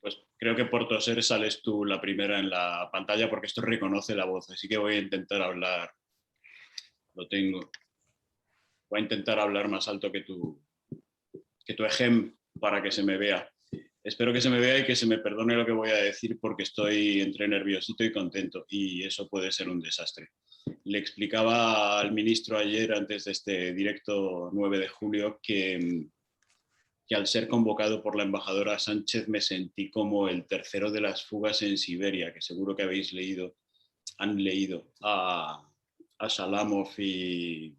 Pues creo que por toser sales tú la primera en la pantalla porque esto reconoce la voz, así que voy a intentar hablar, lo tengo, voy a intentar hablar más alto que tu ejem para que se me vea. Espero que se me vea y que se me perdone lo que voy a decir porque estoy entre nerviosito y contento y eso puede ser un desastre. Le explicaba al ministro ayer, antes de este directo 9 de julio, que al ser convocado por la embajadora Sánchez me sentí como el tercero de las fugas en Siberia, que seguro que han leído a Salamov y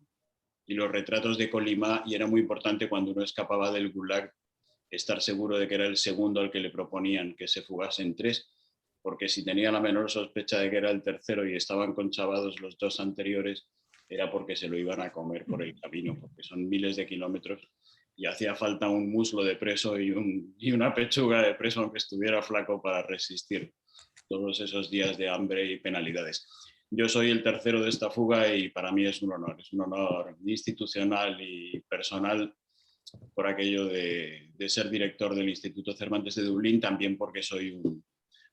los retratos de Colima, y era muy importante cuando uno escapaba del Gulag estar seguro de que era el segundo al que le proponían que se fugasen 3, porque si tenía la menor sospecha de que era el tercero y estaban conchavados los 2 anteriores, era porque se lo iban a comer por el camino, porque son miles de kilómetros y hacía falta un muslo de preso y una pechuga de preso, aunque estuviera flaco, para resistir todos esos días de hambre y penalidades. Yo soy el tercero de esta fuga y para mí es un honor institucional y personal por aquello de ser director del Instituto Cervantes de Dublín, también porque soy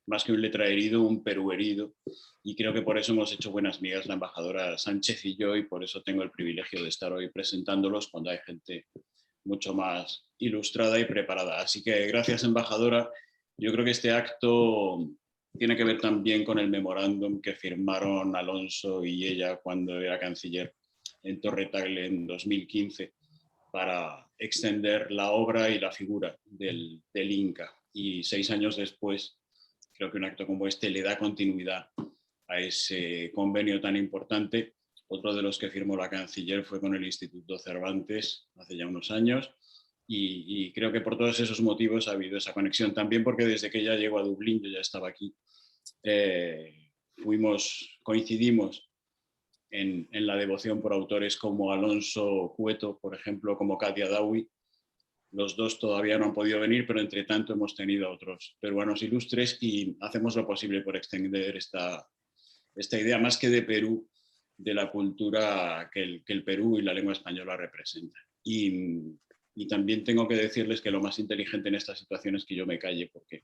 más que un letra herido, un Perú herido, y creo que por eso hemos hecho buenas migas la embajadora Sánchez y yo, y por eso tengo el privilegio de estar hoy presentándolos cuando hay gente mucho más ilustrada y preparada. Así que gracias, embajadora. Yo creo que este acto tiene que ver también con el memorándum que firmaron Alonso y ella cuando era canciller en Torre Tagle en 2015 para extender la obra y la figura del Inca. Y 6 años después, creo que un acto como este le da continuidad a ese convenio tan importante. Otro de los que firmó la canciller fue con el Instituto Cervantes hace ya unos años y creo que por todos esos motivos ha habido esa conexión. También porque desde que ella llegó a Dublín, yo ya estaba aquí, coincidimos en la devoción por autores como Alonso Cueto, por ejemplo, como Katia Dawi. Los 2 todavía no han podido venir, pero entre tanto hemos tenido a otros peruanos ilustres y hacemos lo posible por extender esta idea, más que de Perú, de la cultura que el Perú y la lengua española representan. Y también tengo que decirles que lo más inteligente en esta situación es que yo me calle, porque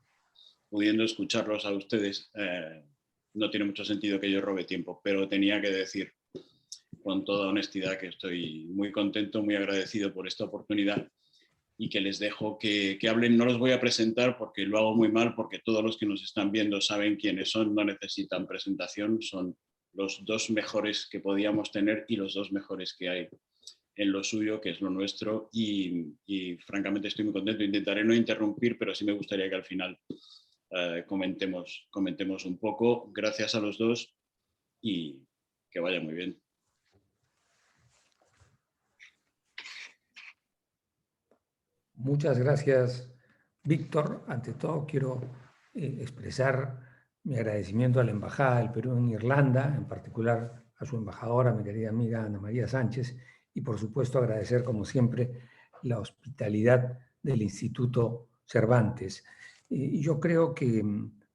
pudiendo escucharlos a ustedes, no tiene mucho sentido que yo robe tiempo, pero tenía que decir con toda honestidad que estoy muy contento, muy agradecido por esta oportunidad y que les dejo que hablen. No los voy a presentar porque lo hago muy mal, porque todos los que nos están viendo saben quiénes son, no necesitan presentación, son los 2 mejores que podíamos tener y los 2 mejores que hay en lo suyo, que es lo nuestro, y francamente estoy muy contento. Intentaré no interrumpir, pero sí me gustaría que al final comentemos un poco. Gracias a los 2 y que vaya muy bien. Muchas gracias, Víctor. Ante todo, quiero expresar mi agradecimiento a la Embajada del Perú en Irlanda, en particular a su embajadora, mi querida amiga Ana María Sánchez, y por supuesto agradecer, como siempre, la hospitalidad del Instituto Cervantes. Yo creo que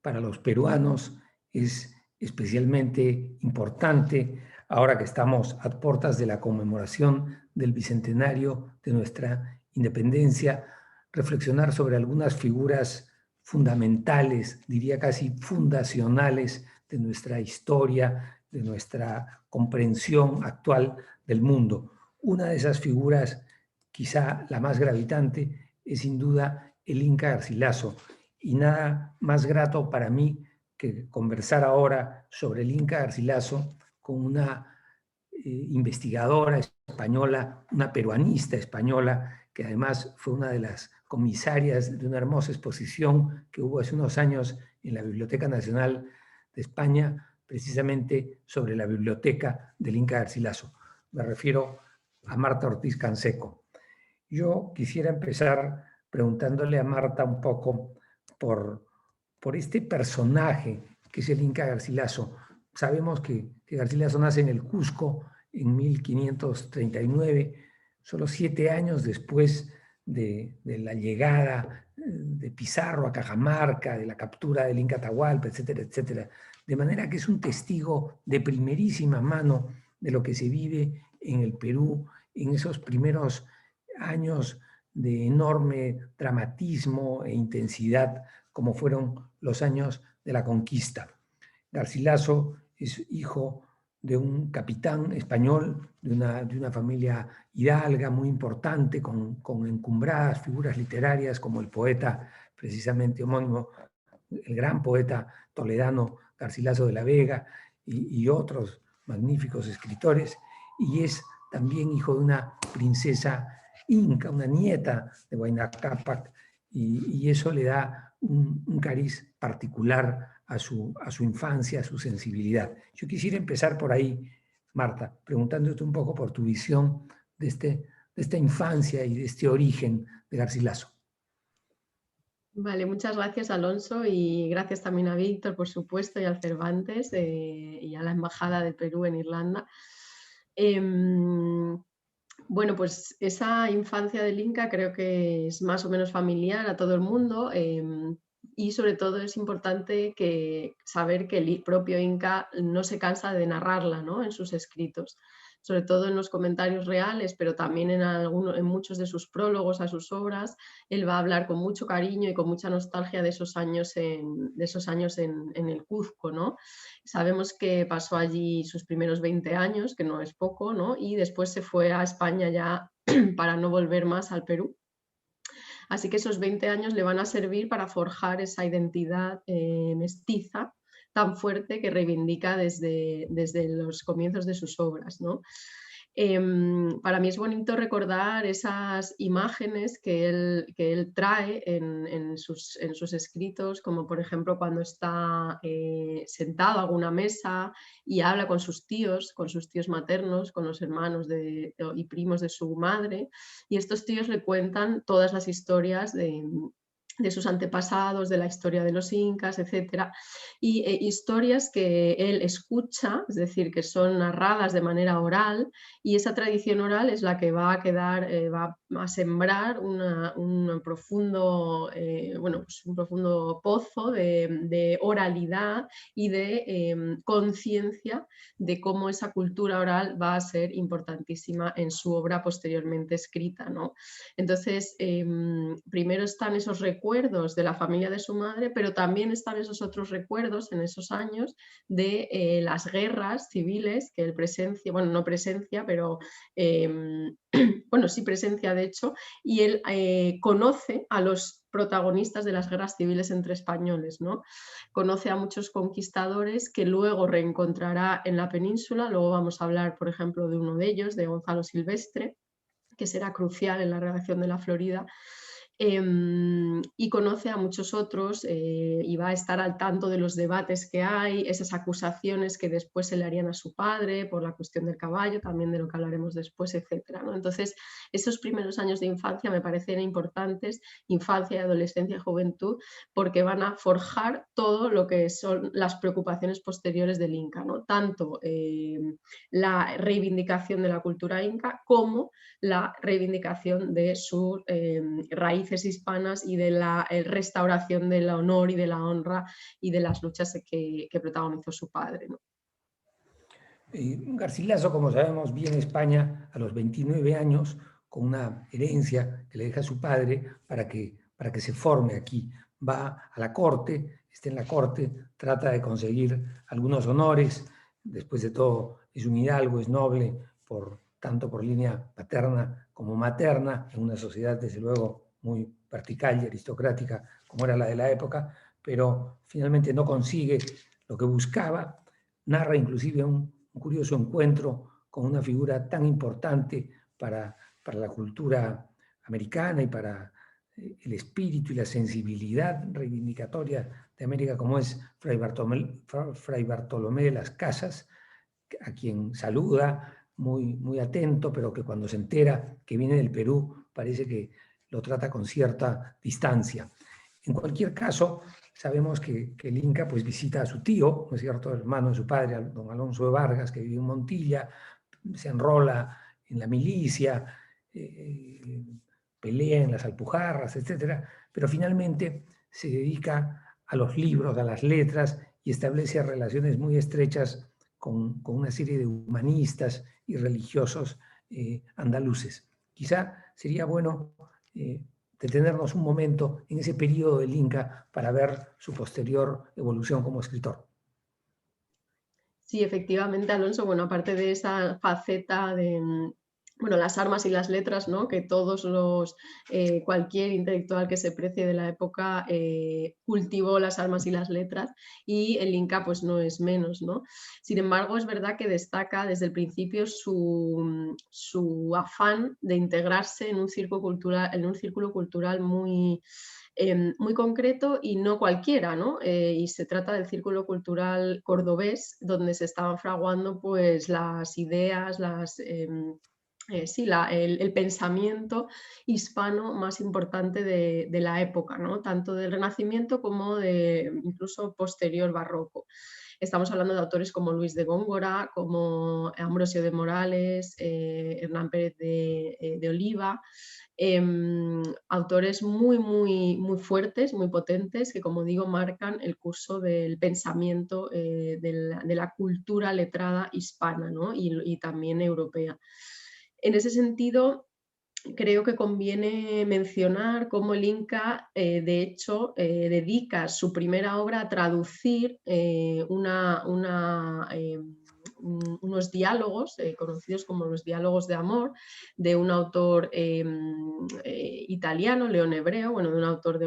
para los peruanos es especialmente importante, ahora que estamos a puertas de la conmemoración del bicentenario de nuestra independencia, reflexionar sobre algunas figuras fundamentales, diría casi fundacionales de nuestra historia, de nuestra comprensión actual del mundo. Una de esas figuras, quizá la más gravitante, es sin duda el Inca Garcilaso. Y nada más grato para mí que conversar ahora sobre el Inca Garcilaso con una investigadora española, una peruanista española, que además fue una de las comisarias de una hermosa exposición que hubo hace unos años en la Biblioteca Nacional de España, precisamente sobre la biblioteca del Inca Garcilaso. Me refiero a Marta Ortiz Canseco. Yo quisiera empezar preguntándole a Marta un poco por este personaje que es el Inca Garcilaso. Sabemos que Garcilaso nace en el Cusco en 1539, solo 7 años después de la llegada de Pizarro a Cajamarca, de la captura del Inca Atahualpa, etcétera, etcétera. De manera que es un testigo de primerísima mano de lo que se vive en el Perú en esos primeros años de enorme dramatismo e intensidad, como fueron los años de la conquista. Garcilaso es hijo de un capitán español, de una familia hidalga muy importante, con encumbradas figuras literarias como el poeta precisamente homónimo, el gran poeta toledano Garcilaso de la Vega y otros magníficos escritores, y es también hijo de una princesa inca, una nieta de Huayna Cápac, y eso le da un cariz particular a su infancia, a su sensibilidad. Yo quisiera empezar por ahí, Marta, preguntándote un poco por tu visión de esta infancia y de este origen de Garcilaso. Vale, muchas gracias, Alonso, y gracias también a Víctor, por supuesto, y al Cervantes y a la Embajada del Perú en Irlanda. Bueno, pues esa infancia del Inca creo que es más o menos familiar a todo el mundo, y sobre todo es importante saber que el propio Inca no se cansa de narrarla, ¿no?, en sus escritos, sobre todo en los comentarios reales, pero también en muchos de sus prólogos a sus obras. Él va a hablar con mucho cariño y con mucha nostalgia de esos años en el Cuzco, ¿no? Sabemos que pasó allí sus primeros 20 años, que no es poco, ¿no? Y después se fue a España ya para no volver más al Perú. Así que esos 20 años le van a servir para forjar esa identidad mestiza tan fuerte que reivindica desde los comienzos de sus obras, ¿no? Para mí es bonito recordar esas imágenes que él trae en sus escritos, como por ejemplo cuando está sentado a alguna mesa y habla con sus tíos maternos, con los hermanos y primos de su madre, y estos tíos le cuentan todas las historias de sus antepasados, de la historia de los incas, etc. Y historias que él escucha, es decir, que son narradas de manera oral, y esa tradición oral es la que va a quedar, va a sembrar un profundo pozo de oralidad y de conciencia de cómo esa cultura oral va a ser importantísima en su obra posteriormente escrita, ¿no? Entonces, primero están esos recuerdos de la familia de su madre, pero también están esos otros recuerdos en esos años de las guerras civiles que él presencia, bueno, no presencia, pero bueno, sí presencia de hecho, y él conoce a los protagonistas de las guerras civiles entre españoles, ¿no? Conoce a muchos conquistadores que luego reencontrará en la península. Luego vamos a hablar, por ejemplo, de uno de ellos, de Gonzalo Silvestre, que será crucial en la redacción de la Florida. Y conoce a muchos otros y va a estar al tanto de los debates que hay, esas acusaciones que después se le harían a su padre por la cuestión del caballo, también de lo que hablaremos después, etc., ¿no? Entonces, esos primeros años de infancia me parecen importantes, infancia, adolescencia y juventud, porque van a forjar todo lo que son las preocupaciones posteriores del Inca, ¿no? Tanto la reivindicación de la cultura inca como la reivindicación de sus raíces hispanas y de la restauración del honor y de la honra y de las luchas que protagonizó su padre, ¿no? Garcilaso, como sabemos, viene a España a los 29 años con una herencia que le deja su padre para que se forme aquí. Va a la corte, está en la corte, trata de conseguir algunos honores. Después de todo, es un hidalgo, es noble, tanto por línea paterna como materna, en una sociedad, desde luego, muy vertical y aristocrática como era la de la época, pero finalmente no consigue lo que buscaba. Narra inclusive un curioso encuentro con una figura tan importante para la cultura americana y para el espíritu y la sensibilidad reivindicatoria de América, como es Fray Bartolomé de las Casas, a quien saluda muy atento, pero que cuando se entera que viene del Perú parece que lo trata con cierta distancia. En cualquier caso, sabemos que el Inca pues visita a su tío, ¿no es cierto?, el hermano de su padre, don Alonso de Vargas, que vive en Montilla, se enrola en la milicia, pelea en las Alpujarras, etc. Pero finalmente se dedica a los libros, a las letras, y establece relaciones muy estrechas con una serie de humanistas y religiosos andaluces. Quizá sería bueno detenernos un momento en ese periodo del Inca para ver su posterior evolución como escritor. Sí, efectivamente, Alonso. Bueno, aparte de esa faceta de bueno, las armas y las letras, ¿no? Que cualquier intelectual que se precie de la época cultivó las armas y las letras, y el Inca pues no es menos, ¿no? Sin embargo, es verdad que destaca desde el principio su afán de integrarse en un círculo cultural muy concreto y no cualquiera, ¿no? Y se trata del círculo cultural cordobés, donde se estaban fraguando pues las ideas, el pensamiento hispano más importante de la época, ¿no? Tanto del Renacimiento como de incluso posterior barroco. Estamos hablando de autores como Luis de Góngora, como Ambrosio de Morales, Hernán Pérez de Oliva, autores muy fuertes, muy potentes, que, como digo, marcan el curso del pensamiento de la cultura letrada hispana, ¿no? y también europea. En ese sentido, creo que conviene mencionar cómo el Inca, de hecho, dedica su primera obra a traducir unos diálogos conocidos como los diálogos de amor, de un autor italiano, León Hebreo, bueno, de un autor de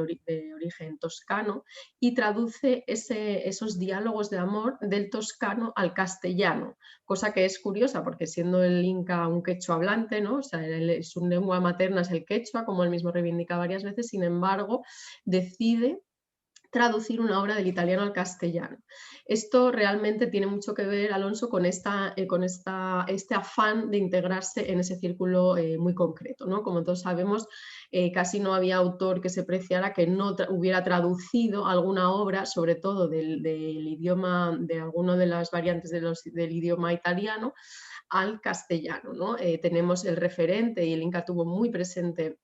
origen toscano, y traduce esos diálogos de amor del toscano al castellano, cosa que es curiosa porque, siendo el Inca un quechua hablante, ¿no? O sea, su lengua materna es el quechua, como él mismo reivindica varias veces. Sin embargo, decide traducir una obra del italiano al castellano. Esto realmente tiene mucho que ver, Alonso, con este afán de integrarse en ese círculo muy concreto, ¿no? Como todos sabemos, casi no había autor que se preciara que no hubiera traducido alguna obra, sobre todo del idioma, de alguna de las variantes del idioma italiano, al castellano, ¿no? Tenemos el referente, y el Inca tuvo muy presente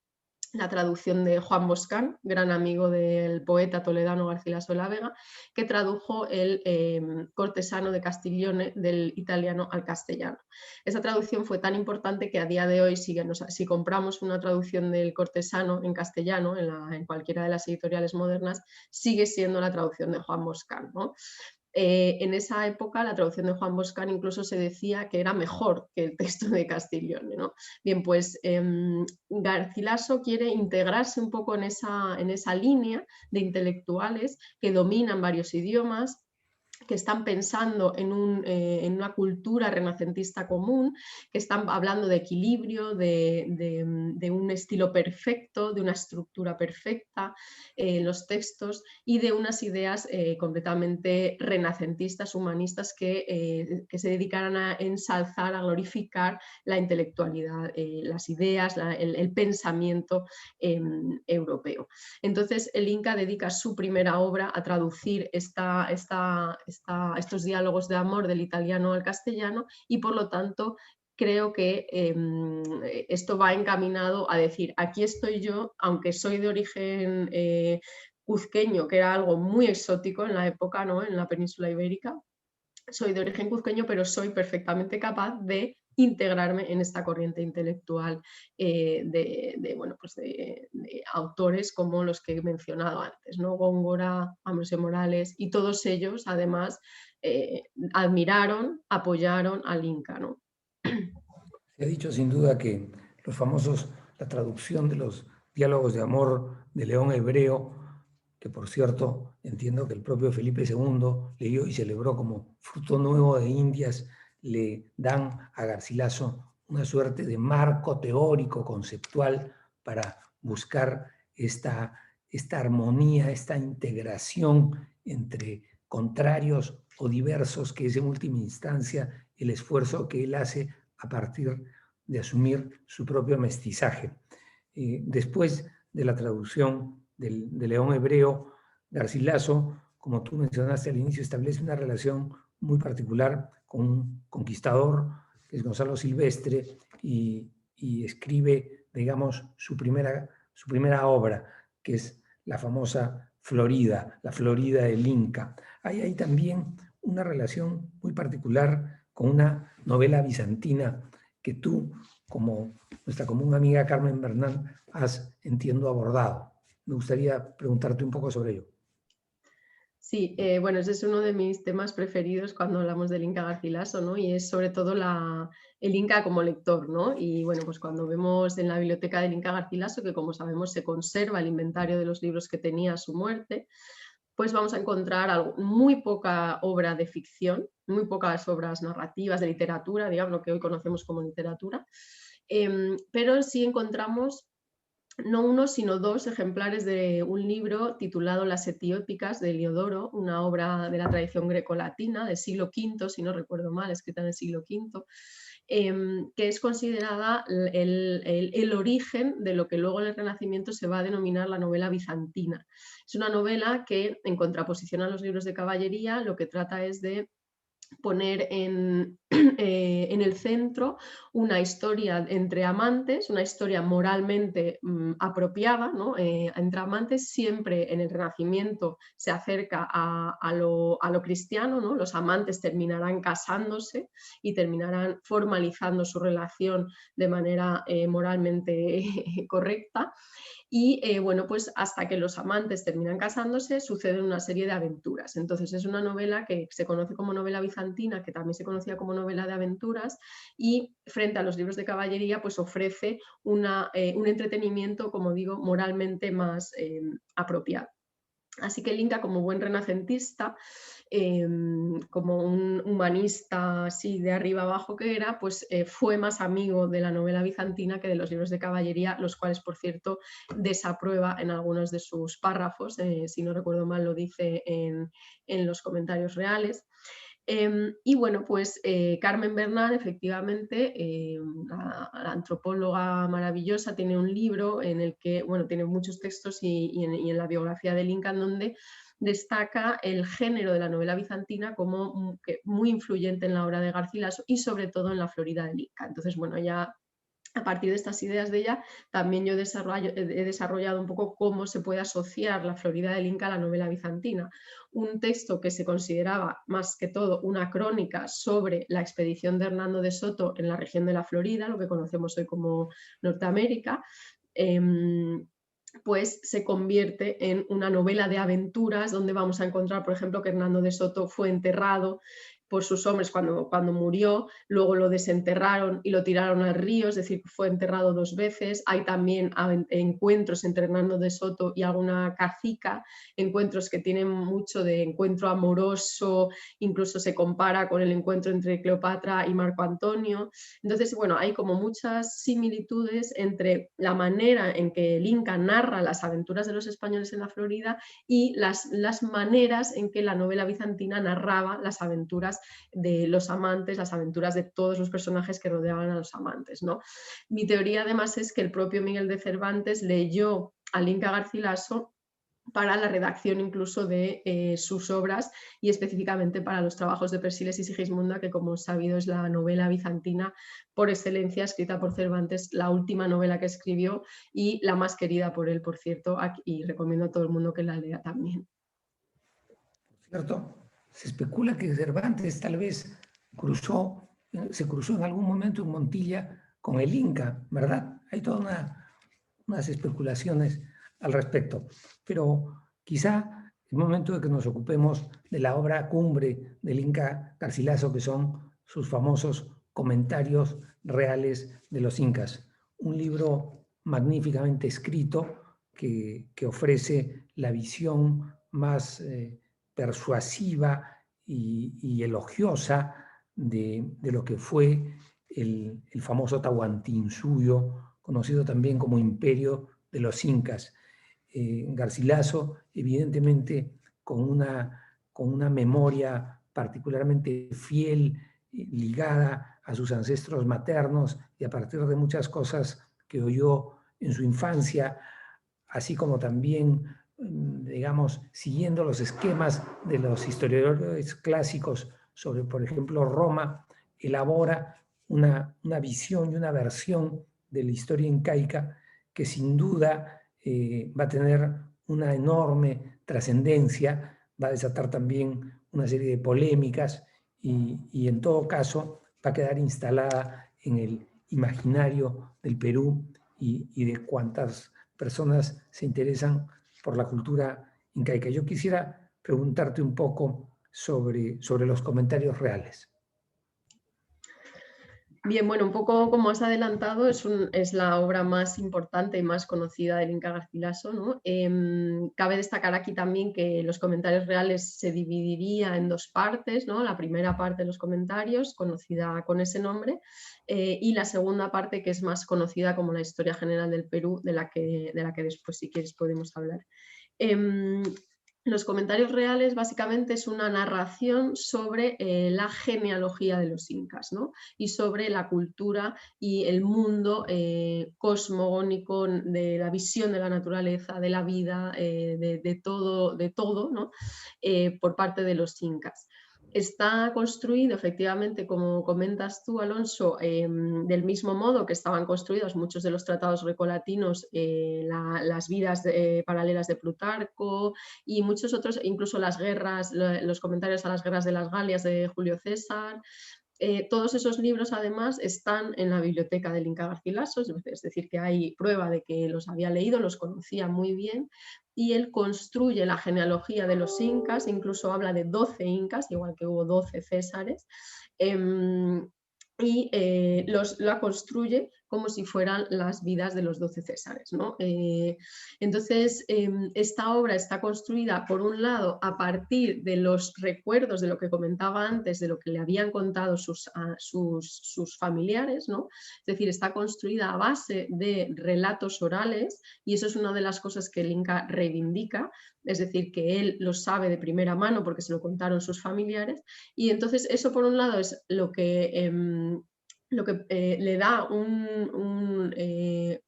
la traducción de Juan Boscán, gran amigo del poeta toledano Garcilaso de la Vega, que tradujo el Cortesano de Castiglione del italiano al castellano. Esa traducción fue tan importante que a día de hoy, si compramos una traducción del Cortesano en castellano, en cualquiera de las editoriales modernas, sigue siendo la traducción de Juan Boscán, ¿no? En esa época la traducción de Juan Boscán incluso se decía que era mejor que el texto de Castiglione, ¿no? Bien, pues Garcilaso quiere integrarse un poco en esa línea de intelectuales que dominan varios idiomas, que están pensando en una cultura renacentista común, que están hablando de equilibrio, de un estilo perfecto, de una estructura perfecta en los textos, y de unas ideas completamente renacentistas, humanistas, que se dedicaran a ensalzar, a glorificar la intelectualidad, las ideas, el pensamiento europeo. Entonces, el Inca dedica su primera obra a traducir estos diálogos de amor del italiano al castellano, y por lo tanto creo que esto va encaminado a decir: aquí estoy yo, aunque soy de origen cuzqueño, que era algo muy exótico en la época, ¿no? En la península ibérica. Soy de origen cuzqueño, pero soy perfectamente capaz de integrarme en esta corriente intelectual de autores como los que he mencionado antes, ¿no? Góngora, Ambrosio Morales, y todos ellos además admiraron, apoyaron al Inca, ¿no? Se ha dicho sin duda que la traducción de los diálogos de amor de León Hebreo, que por cierto entiendo que el propio Felipe II leyó y celebró como fruto nuevo de Indias, le dan a Garcilaso una suerte de marco teórico, conceptual, para buscar esta armonía, esta integración entre contrarios o diversos, que es en última instancia el esfuerzo que él hace a partir de asumir su propio mestizaje. Después de la traducción de León Hebreo, Garcilaso, como tú mencionaste al inicio, establece una relación muy particular con un conquistador, que es Gonzalo Silvestre, y escribe, digamos, su primera obra, que es la famosa Florida, la Florida del Inca. Hay también una relación muy particular con una novela bizantina que tú como nuestra común amiga Carmen Bernal, has, entiendo, abordado. Me gustaría preguntarte un poco sobre ello. Sí, bueno, ese es uno de mis temas preferidos cuando hablamos del Inca Garcilaso, ¿no? Y es sobre todo el Inca como lector, ¿no? Y bueno, pues cuando vemos en la biblioteca del Inca Garcilaso, que como sabemos se conserva el inventario de los libros que tenía a su muerte, pues vamos a encontrar muy poca obra de ficción, muy pocas obras narrativas de literatura, digamos, lo que hoy conocemos como literatura, pero sí encontramos no uno, sino dos ejemplares de un libro titulado Las Etiópicas de Heliodoro, una obra de la tradición grecolatina del siglo V, si no recuerdo mal, escrita en el siglo V, que es considerada el origen de lo que luego en el Renacimiento se va a denominar la novela bizantina. Es una novela que, en contraposición a los libros de caballería, lo que trata es de poner en el centro una historia entre amantes, una historia moralmente apropiada, ¿no? Entre amantes. Siempre en el Renacimiento se acerca a lo cristiano, ¿no? Los amantes terminarán casándose y terminarán formalizando su relación de manera moralmente correcta. Y bueno, pues hasta que los amantes terminan casándose suceden una serie de aventuras. Entonces es una novela que se conoce como novela bizantina, que también se conocía como novela de aventuras, y frente a los libros de caballería pues ofrece un entretenimiento, como digo, moralmente más apropiado. Así que el Inca, como buen renacentista, como un humanista así de arriba abajo que era, pues fue más amigo de la novela bizantina que de los libros de caballería, los cuales, por cierto, desaprueba en algunos de sus párrafos, si no recuerdo mal lo dice en los comentarios reales. Y bueno, pues Carmen Bernal, efectivamente, la antropóloga maravillosa, tiene un libro en el que, bueno, tiene muchos textos y en la biografía del Inca, en donde destaca el género de la novela bizantina como muy influyente en la obra de Garcilaso y sobre todo en la Florida del Inca. Entonces, bueno, ya a partir de estas ideas de ella, también yo he desarrollado un poco cómo se puede asociar la Florida del Inca a la novela bizantina. Un texto que se consideraba más que todo una crónica sobre la expedición de Hernando de Soto en la región de la Florida, lo que conocemos hoy como Norteamérica, pues se convierte en una novela de aventuras donde vamos a encontrar, por ejemplo, que Hernando de Soto fue enterrado por sus hombres cuando murió, luego lo desenterraron y lo tiraron al río, es decir, fue enterrado 2 veces. Hay también encuentros entre Hernando de Soto y alguna cacica, encuentros que tienen mucho de encuentro amoroso, incluso se compara con el encuentro entre Cleopatra y Marco Antonio. Entonces, bueno, hay como muchas similitudes entre la manera en que el Inca narra las aventuras de los españoles en la Florida y las maneras en que la novela bizantina narraba las aventuras de los amantes, las aventuras de todos los personajes que rodeaban a los amantes, ¿no? Mi teoría además es que el propio Miguel de Cervantes leyó al Inca Garcilaso para la redacción incluso de sus obras y específicamente para los trabajos de Persíles y Sigismunda, que como sabido es la novela bizantina por excelencia, escrita por Cervantes, la última novela que escribió y la más querida por él, por cierto, y recomiendo a todo el mundo que la lea también. ¿Cierto? Se especula que Cervantes tal vez se cruzó en algún momento en Montilla con el Inca, ¿verdad? Hay todas unas especulaciones al respecto. Pero quizá el momento de que nos ocupemos de la obra cumbre del Inca Garcilaso, que son sus famosos comentarios reales de los incas. Un libro magníficamente escrito que ofrece la visión más persuasiva y elogiosa de lo que fue el famoso Tahuantinsuyo, conocido también como Imperio de los Incas. Garcilaso, evidentemente, con una memoria particularmente fiel, ligada a sus ancestros maternos y a partir de muchas cosas que oyó en su infancia, así como también, digamos, siguiendo los esquemas de los historiadores clásicos sobre, por ejemplo, Roma, elabora una visión y una versión de la historia incaica que sin duda va a tener una enorme trascendencia, va a desatar también una serie de polémicas y en todo caso va a quedar instalada en el imaginario del Perú y de cuántas personas se interesan por la cultura incaica. Yo quisiera preguntarte un poco sobre los comentarios reales. Bien, bueno, un poco como has adelantado, es la obra más importante y más conocida del Inca Garcilaso, ¿no? Cabe destacar aquí también que los comentarios reales se dividiría en dos partes, ¿no? La primera parte de los comentarios, conocida con ese nombre, y la segunda parte, que es más conocida como la Historia General del Perú, de la que después, si quieres, podemos hablar. Los comentarios reales básicamente es una narración sobre la genealogía de los incas, ¿no? Y sobre la cultura y el mundo cosmogónico, de la visión de la naturaleza, de la vida, de todo, ¿no? Por parte de los incas. Está construido, efectivamente, como comentas tú, Alonso, del mismo modo que estaban construidos muchos de los tratados grecolatinos, las vidas paralelas de Plutarco y muchos otros, incluso las guerras, los comentarios a las guerras de las Galias de Julio César. Todos esos libros, además, están en la biblioteca del Inca Garcilaso, es decir, que hay prueba de que los había leído, los conocía muy bien, y él construye la genealogía de los incas, incluso habla de 12 incas, igual que hubo 12 césares, y la construye como si fueran las vidas de los 12 césares, ¿no? Entonces, esta obra está construida, por un lado, a partir de los recuerdos de lo que comentaba antes, de lo que le habían contado sus familiares, ¿no? Es decir, está construida a base de relatos orales, y eso es una de las cosas que el Inca reivindica, es decir, que él lo sabe de primera mano porque se lo contaron sus familiares, y entonces eso, por un lado, es lo que le da un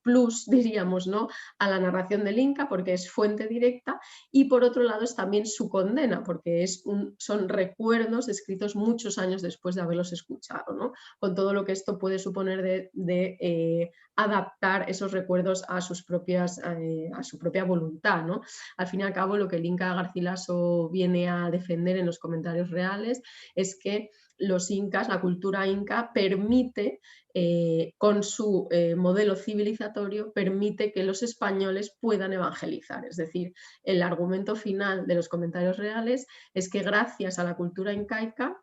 plus, diríamos, ¿no?, a la narración del Inca, porque es fuente directa, y por otro lado es también su condena, porque son recuerdos escritos muchos años después de haberlos escuchado, ¿no?, con todo lo que esto puede suponer de adaptar esos recuerdos a su propia voluntad, ¿no? Al fin y al cabo, lo que el Inca Garcilaso viene a defender en los comentarios reales es que los incas, la cultura inca, permite, con su modelo civilizatorio, permite que los españoles puedan evangelizar. Es decir, el argumento final de los comentarios reales es que gracias a la cultura incaica,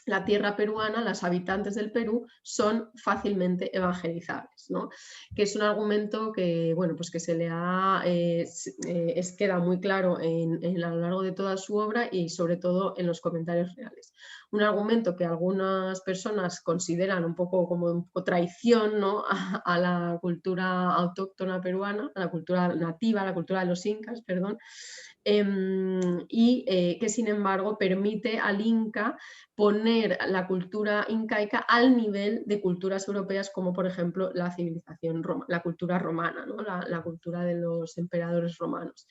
la tierra peruana, los habitantes del Perú son fácilmente evangelizables, ¿no? Que es un argumento que, bueno, pues que se le ha, queda muy claro a lo largo de toda su obra y sobre todo en los comentarios reales. Un argumento que algunas personas consideran un poco como traición, ¿no?, a la cultura autóctona peruana, a la cultura nativa, a la cultura de los incas, perdón, y que sin embargo permite al Inca poner la cultura incaica al nivel de culturas europeas, como por ejemplo la civilización la cultura romana, ¿no?, la cultura de los emperadores romanos.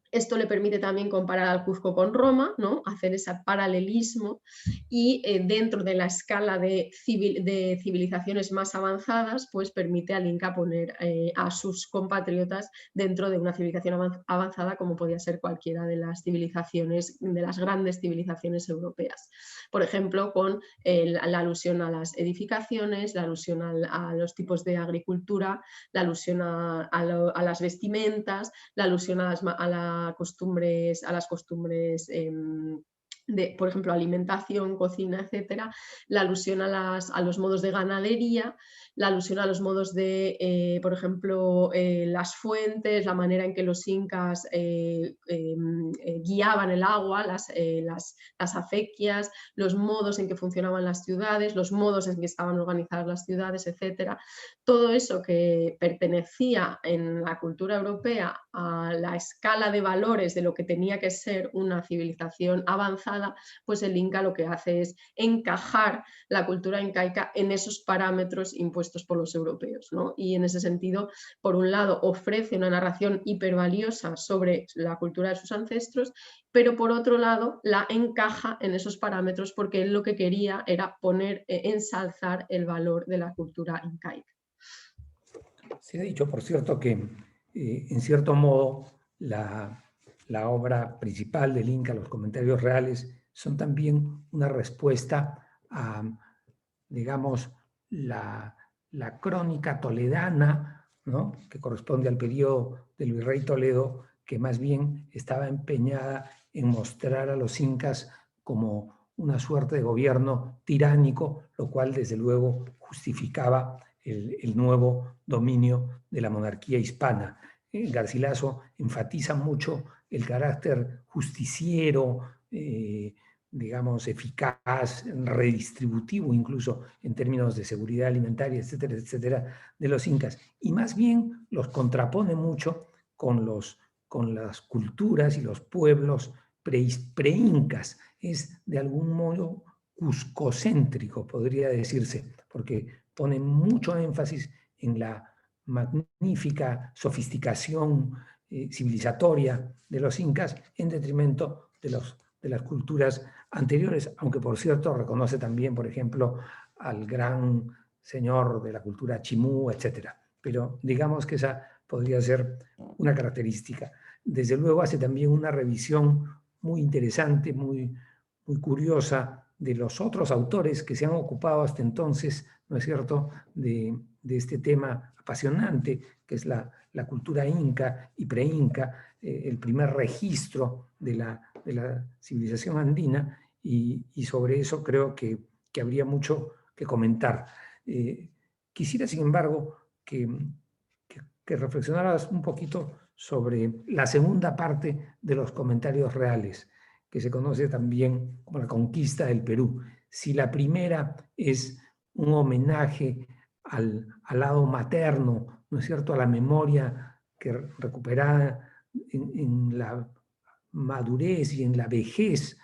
Esto le permite también comparar al Cuzco con Roma, ¿no?, hacer ese paralelismo, y dentro de la escala de civilizaciones más avanzadas, pues permite al Inca poner a sus compatriotas dentro de una civilización avanzada, como podía ser cualquiera de las civilizaciones, de las grandes civilizaciones europeas. Por ejemplo, con la alusión a las edificaciones, la alusión a los tipos de agricultura, la alusión a las vestimentas, la alusión a las costumbres, por ejemplo, alimentación, cocina, etcétera, la alusión a los modos de ganadería, la alusión a los modos de, por ejemplo, las fuentes, la manera en que los incas guiaban el agua, las acequias, los modos en que funcionaban las ciudades, los modos en que estaban organizadas las ciudades, etcétera. Todo eso que pertenecía en la cultura europea a la escala de valores de lo que tenía que ser una civilización avanzada, pues el Inca lo que hace es encajar la cultura incaica en esos parámetros impuestos por los europeos, ¿no? Y en ese sentido, por un lado, ofrece una narración hipervaliosa sobre la cultura de sus ancestros, pero por otro lado la encaja en esos parámetros porque él lo que quería era ensalzar el valor de la cultura incaica. Se ha dicho, por cierto, que en cierto modo la obra principal del Inca, los comentarios reales, son también una respuesta a, digamos, la crónica toledana, ¿no?, que corresponde al periodo del virrey Toledo, que más bien estaba empeñada en mostrar a los incas como una suerte de gobierno tiránico, lo cual desde luego justificaba el nuevo dominio de la monarquía hispana. Garcilaso enfatiza mucho el carácter justiciero, digamos, eficaz, redistributivo incluso en términos de seguridad alimentaria, etcétera, etcétera, de los incas. Y más bien los contrapone mucho con las culturas y los pueblos pre-incas. Es de algún modo cuscocéntrico, podría decirse, porque pone mucho énfasis en la magnífica sofisticación civilizatoria de los incas en detrimento de las culturas anteriores, aunque por cierto reconoce también, por ejemplo, al gran señor de la cultura chimú, etc. Pero digamos que esa podría ser una característica. Desde luego hace también una revisión muy interesante, muy curiosa de los otros autores que se han ocupado hasta entonces, ¿no es cierto?, de este tema apasionante que es la cultura inca y pre-inca, el primer registro de la civilización andina, y sobre eso creo que habría mucho que comentar. Quisiera, sin embargo, que reflexionaras un poquito sobre la segunda parte de los comentarios reales, que se conoce también como la conquista del Perú. Si la primera es un homenaje al lado materno, ¿no es cierto?, a la memoria que recuperada en la madurez y en la vejez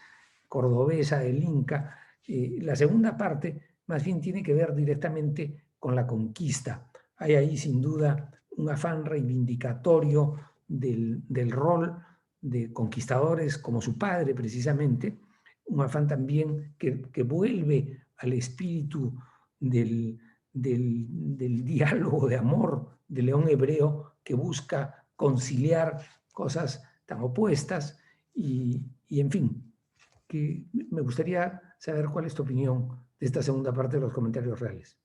cordobesa del Inca, la segunda parte más bien tiene que ver directamente con la conquista. Hay ahí sin duda un afán reivindicatorio del rol de conquistadores como su padre precisamente, un afán también que vuelve al espíritu del diálogo de amor de León Hebreo, que busca conciliar cosas tan opuestas y en fin, que me gustaría saber cuál es tu opinión de esta segunda parte de los comentarios reales.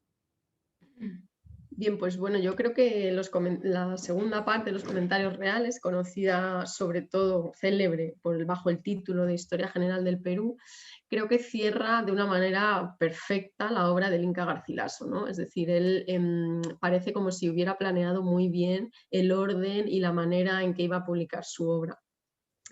Bien, pues bueno, yo creo que la segunda parte de los comentarios reales, conocida sobre todo, célebre bajo el título de Historia General del Perú, creo que cierra de una manera perfecta la obra del Inca Garcilaso, ¿no? Es decir, él parece como si hubiera planeado muy bien el orden y la manera en que iba a publicar su obra.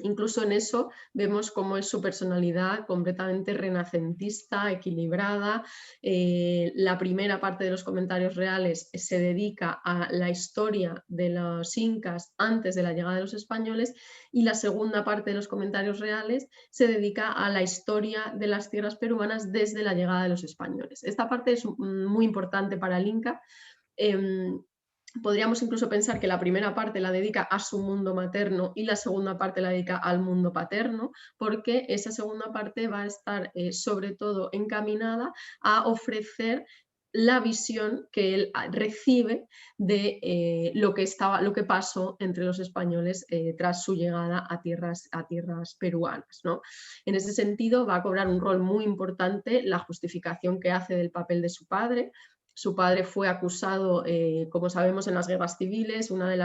Incluso en eso vemos cómo es su personalidad completamente renacentista, equilibrada. La primera parte de los comentarios reales se dedica a la historia de los incas antes de la llegada de los españoles, y la segunda parte de los comentarios reales se dedica a la historia de las tierras peruanas desde la llegada de los españoles. Esta parte es muy importante para el Inca. Podríamos incluso pensar que la primera parte la dedica a su mundo materno y la segunda parte la dedica al mundo paterno, porque esa segunda parte va a estar sobre todo encaminada a ofrecer la visión que él recibe de lo que pasó entre los españoles tras su llegada a tierras peruanas, ¿no? En ese sentido va a cobrar un rol muy importante la justificación que hace del papel de su padre. Su padre fue acusado, como sabemos, en las guerras civiles. Uno de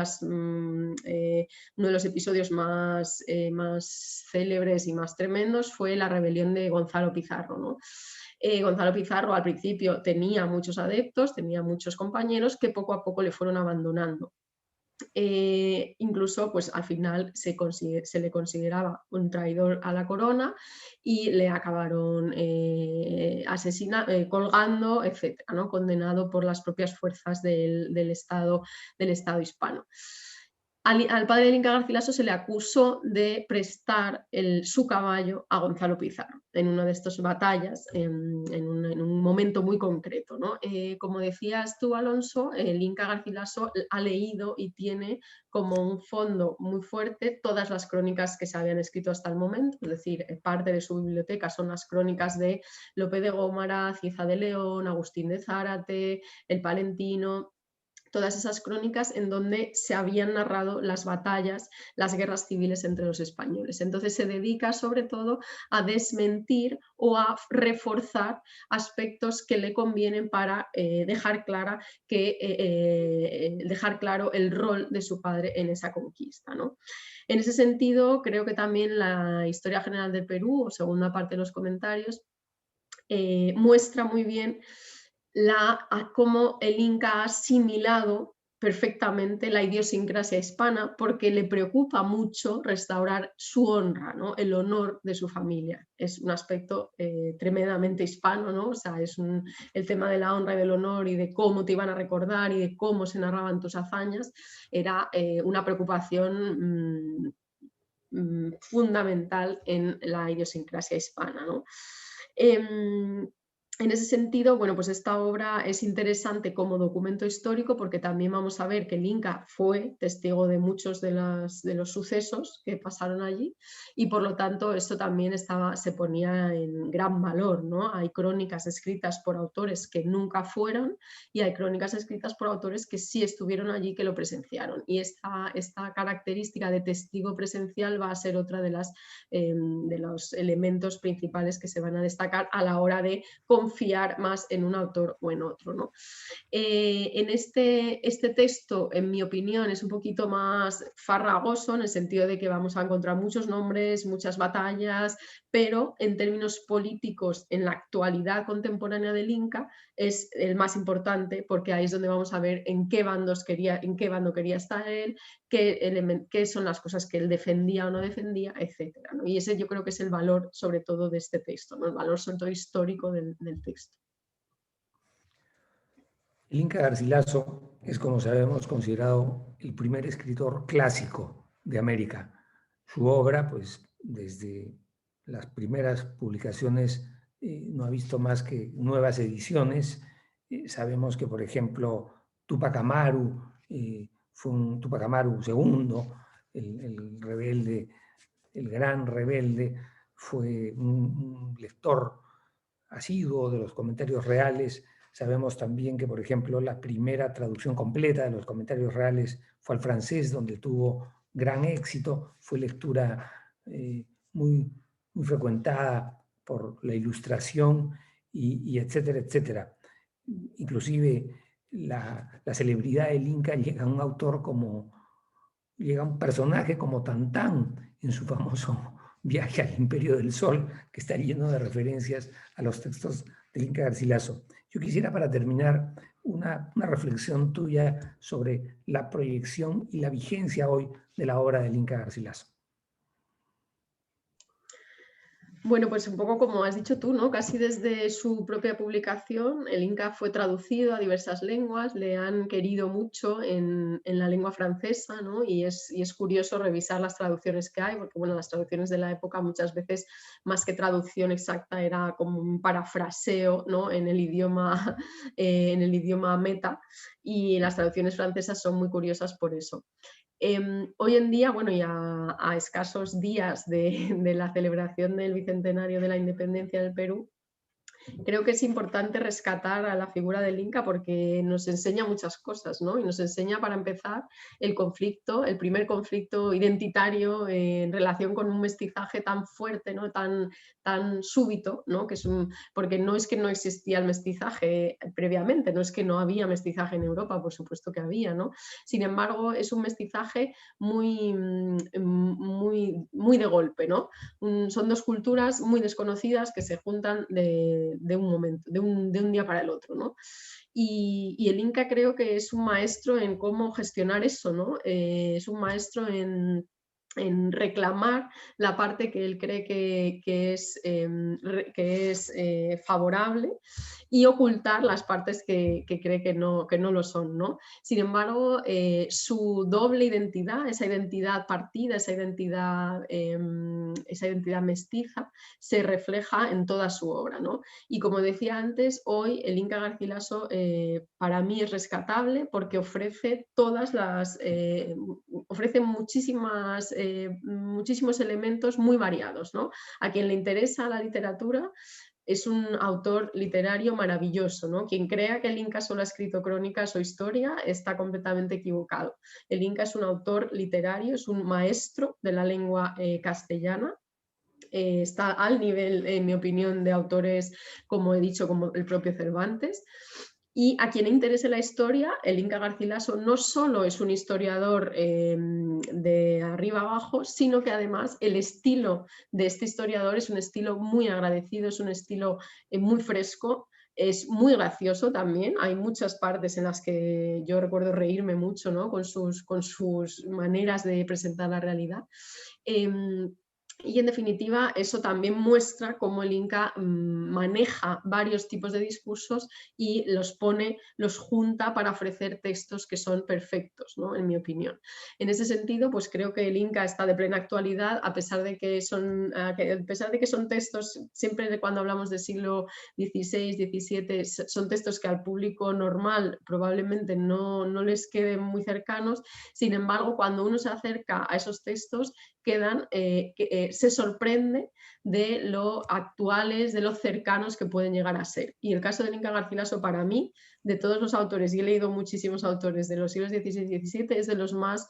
los episodios más célebres y más tremendos fue la rebelión de Gonzalo Pizarro, ¿no? Gonzalo Pizarro al principio tenía muchos adeptos, tenía muchos compañeros que poco a poco le fueron abandonando. Incluso pues al final se le consideraba un traidor a la corona y le acabaron colgando, etcétera, ¿no? Condenado por las propias fuerzas del Estado hispano. Al padre del Inca Garcilaso se le acusó de prestar su caballo a Gonzalo Pizarro en una de estas batallas, en un momento muy concreto, ¿no? Como decías tú, Alonso, el Inca Garcilaso ha leído y tiene como un fondo muy fuerte todas las crónicas que se habían escrito hasta el momento, es decir, parte de su biblioteca son las crónicas de Lope de Gómara, Cieza de León, Agustín de Zárate, el Palentino, todas esas crónicas en donde se habían narrado las batallas, las guerras civiles entre los españoles. Entonces se dedica sobre todo a desmentir o a reforzar aspectos que le convienen para dejar claro el rol de su padre en esa conquista, ¿no? En ese sentido, creo que también la Historia General del Perú, o segunda parte de los comentarios, muestra muy bien cómo el Inca ha asimilado perfectamente la idiosincrasia hispana, porque le preocupa mucho restaurar su honra, ¿no? El honor de su familia. Es un aspecto tremendamente hispano, ¿no? O sea, el tema de la honra y del honor y de cómo te iban a recordar y de cómo se narraban tus hazañas, era una preocupación fundamental en la idiosincrasia hispana, ¿no? En ese sentido, bueno, pues esta obra es interesante como documento histórico porque también vamos a ver que el Inca fue testigo de muchos de los sucesos que pasaron allí y por lo tanto esto también se ponía en gran valor, ¿no? Hay crónicas escritas por autores que nunca fueron y hay crónicas escritas por autores que sí estuvieron allí, que lo presenciaron, y esta característica de testigo presencial va a ser otra de los elementos principales que se van a destacar a la hora de confiar más en un autor o en otro, ¿no? En este texto, en mi opinión, es un poquito más farragoso en el sentido de que vamos a encontrar muchos nombres, muchas batallas, pero en términos políticos, en la actualidad contemporánea del Inca, es el más importante porque ahí es donde vamos a ver en qué bando quería estar él, qué son las cosas que él defendía o no defendía, etc., ¿no? Y ese yo creo que es el valor sobre todo de este texto, ¿no? El valor sobre todo histórico del texto. El Inca Garcilaso es, como sabemos, considerado el primer escritor clásico de América. Su obra, pues desde las primeras publicaciones, no ha visto más que nuevas ediciones. Sabemos que, por ejemplo, Túpac Amaru fue un Túpac Amaru II, el rebelde, el gran rebelde, fue un lector asiduo de los comentarios reales. Sabemos también que, por ejemplo, la primera traducción completa de los comentarios reales fue al francés, donde tuvo gran éxito, fue lectura muy, muy frecuentada por la Ilustración y etcétera, etcétera. Inclusive la celebridad del Inca llega a un autor llega a un personaje como Tantán en su famoso Viaje al Imperio del Sol, que está lleno de referencias a los textos del Inca Garcilaso. Yo quisiera, para terminar, una reflexión tuya sobre la proyección y la vigencia hoy de la obra del Inca Garcilaso. Bueno, pues un poco como has dicho tú, ¿no? Casi desde su propia publicación, el Inca fue traducido a diversas lenguas, le han querido mucho en la lengua francesa, ¿no? Y es curioso revisar las traducciones que hay, porque bueno, las traducciones de la época muchas veces, más que traducción exacta, era como un parafraseo, ¿no? En el idioma meta, y las traducciones francesas son muy curiosas por eso. Hoy en día, bueno, y a escasos días de la celebración del bicentenario de la independencia del Perú, creo que es importante rescatar a la figura del Inca porque nos enseña muchas cosas, ¿no? Y nos enseña, para empezar, el primer conflicto identitario en relación con un mestizaje tan fuerte, ¿no? Tan súbito, ¿no? Porque no es que no existía el mestizaje previamente, no es que no había mestizaje en Europa, por supuesto que había, ¿no? Sin embargo, es un mestizaje muy, muy, muy de golpe, ¿no? Son dos culturas muy desconocidas que se juntan de un momento, de un día para el otro, ¿no? Y el Inca creo que es un maestro en cómo gestionar eso, ¿no? Es un maestro en reclamar la parte que él cree que es favorable y ocultar las partes que cree que no lo son, ¿no? Sin embargo, su doble identidad, esa identidad partida, esa identidad mestiza, se refleja en toda su obra, ¿no? Y como decía antes, hoy el Inca Garcilaso para mí es rescatable porque ofrece ofrece muchísimos elementos muy variados, ¿no? A quien le interesa la literatura, es un autor literario maravilloso, ¿no? Quien crea que el Inca solo ha escrito crónicas o historia está completamente equivocado. El Inca es un autor literario, es un maestro de la lengua castellana. Está al nivel, en mi opinión, de autores, como he dicho, como el propio Cervantes. Y a quien le interese la historia, el Inca Garcilaso no solo es un historiador de arriba abajo, sino que además el estilo de este historiador es un estilo muy agradecido, es un estilo muy fresco, es muy gracioso también. Hay muchas partes en las que yo recuerdo reírme mucho, ¿no? con sus maneras de presentar la realidad. Y en definitiva eso también muestra cómo el Inca maneja varios tipos de discursos y los junta para ofrecer textos que son perfectos, ¿no? En mi opinión. En ese sentido, pues creo que el Inca está de plena actualidad, a pesar de que son textos, siempre cuando hablamos del siglo XVI, XVII, son textos que al público normal probablemente no les queden muy cercanos. Sin embargo, cuando uno se acerca a esos textos, se sorprende de lo actuales, de lo cercanos que pueden llegar a ser. Y el caso del Inca Garcilaso, para mí, de todos los autores, y he leído muchísimos autores de los siglos XVI y XVII, es de los más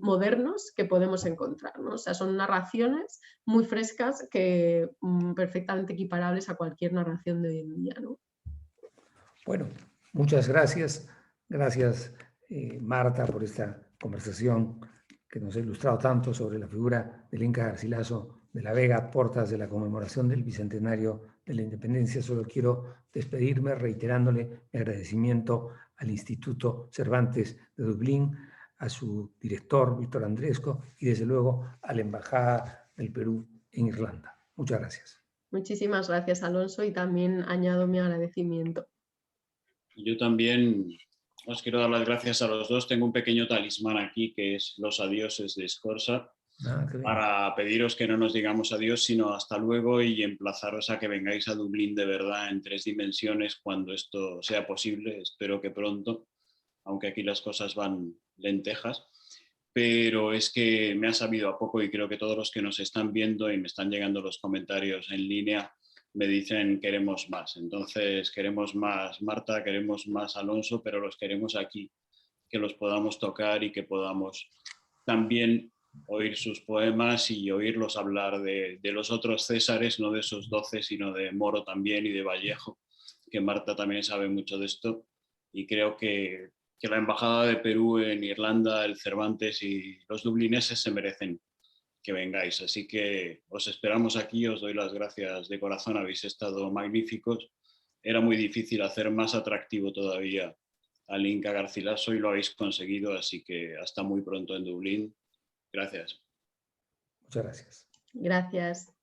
modernos que podemos encontrar, ¿no? O sea, son narraciones muy frescas que perfectamente equiparables a cualquier narración de hoy en día, ¿no? Bueno, muchas gracias. Gracias, Marta, por esta conversación que nos ha ilustrado tanto sobre la figura del Inca Garcilaso de la Vega, portas de la conmemoración del Bicentenario de la Independencia. Solo quiero despedirme reiterándole mi agradecimiento al Instituto Cervantes de Dublín, a su director, Víctor Andresco, y desde luego a la Embajada del Perú en Irlanda. Muchas gracias. Muchísimas gracias, Alonso, y también añado mi agradecimiento. Yo también os quiero dar las gracias a los dos. Tengo un pequeño talismán aquí que es los adioses de Scorza, para pediros que no nos digamos adiós, sino hasta luego, y emplazaros a que vengáis a Dublín de verdad en 3 dimensiones cuando esto sea posible. Espero que pronto, aunque aquí las cosas van lentejas. Pero es que me ha sabido a poco y creo que todos los que nos están viendo y me están llegando los comentarios en línea me dicen queremos más. Entonces queremos más Marta, queremos más Alonso, pero los queremos aquí, que los podamos tocar y que podamos también oír sus poemas y oírlos hablar de los otros Césares, no de esos 12, sino de Moro también y de Vallejo, que Marta también sabe mucho de esto, y creo que la Embajada de Perú en Irlanda, el Cervantes y los dublineses se merecen que vengáis. Así que os esperamos aquí, os doy las gracias de corazón, habéis estado magníficos. Era muy difícil hacer más atractivo todavía al Inca Garcilaso y lo habéis conseguido, así que hasta muy pronto en Dublín. Gracias. Muchas gracias. Gracias.